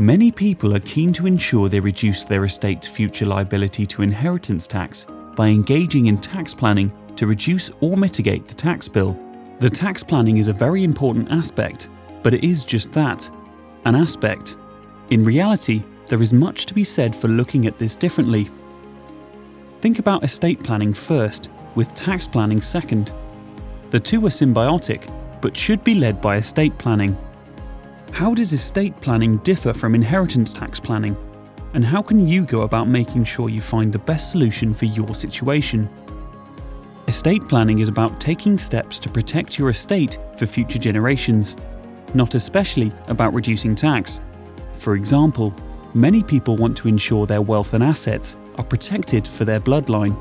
Many people are keen to ensure they reduce their estate's future liability to inheritance tax by engaging in tax planning to reduce or mitigate the tax bill. The tax planning is a very important aspect, but it is just that, an aspect. In reality, there is much to be said for looking at this differently. Think about estate planning first, with tax planning second. The two are symbiotic, but should be led by estate planning. How does estate planning differ from inheritance tax planning? And how can you go about making sure you find the best solution for your situation? Estate planning is about taking steps to protect your estate for future generations, not especially about reducing tax. For example, many people want to ensure their wealth and assets are protected for their bloodline.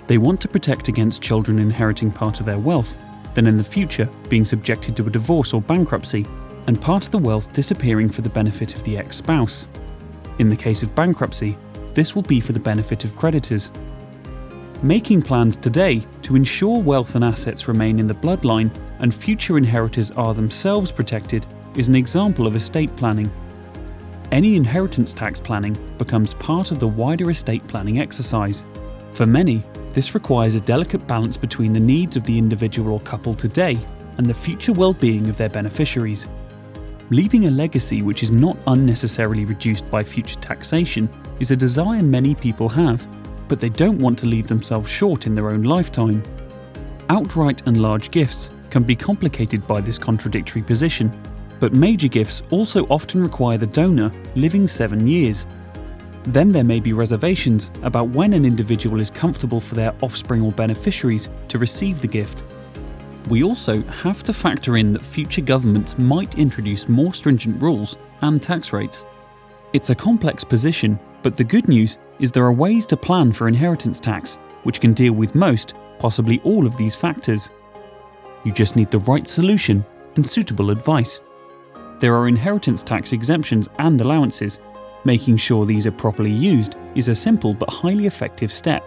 They want to protect against children inheriting part of their wealth, then in the future being subjected to a divorce or bankruptcy, and part of the wealth disappearing for the benefit of the ex-spouse. In the case of bankruptcy, this will be for the benefit of creditors. Making plans today to ensure wealth and assets remain in the bloodline and future inheritors are themselves protected is an example of estate planning. Any inheritance tax planning becomes part of the wider estate planning exercise. For many, this requires a delicate balance between the needs of the individual or couple today and the future well-being of their beneficiaries. Leaving a legacy which is not unnecessarily reduced by future taxation is a desire many people have, but they don't want to leave themselves short in their own lifetime. Outright and large gifts can be complicated by this contradictory position, but major gifts also often require the donor living 7 years. Then there may be reservations about when an individual is comfortable for their offspring or beneficiaries to receive the gift. We also have to factor in that future governments might introduce more stringent rules and tax rates. It's a complex position, but the good news is there are ways to plan for inheritance tax, which can deal with most, possibly all of these factors. You just need the right solution and suitable advice. There are inheritance tax exemptions and allowances. Making sure these are properly used is a simple but highly effective step.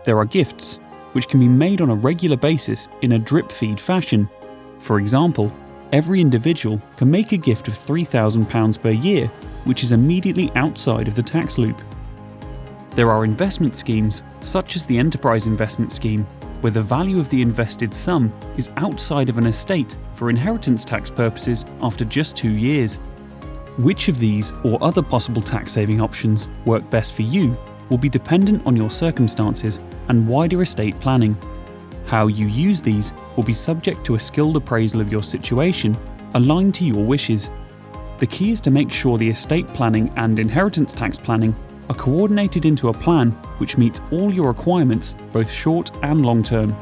There are gifts, which can be made on a regular basis in a drip-feed fashion. For example, every individual can make a gift of £3,000 per year, which is immediately outside of the tax loop. There are investment schemes, such as the Enterprise Investment Scheme, where the value of the invested sum is outside of an estate for inheritance tax purposes after just 2 years. Which of these or other possible tax-saving options work best for you will be dependent on your circumstances and wider estate planning. How you use these will be subject to a skilled appraisal of your situation, aligned to your wishes. The key is to make sure the estate planning and inheritance tax planning are coordinated into a plan which meets all your requirements, both short and long term.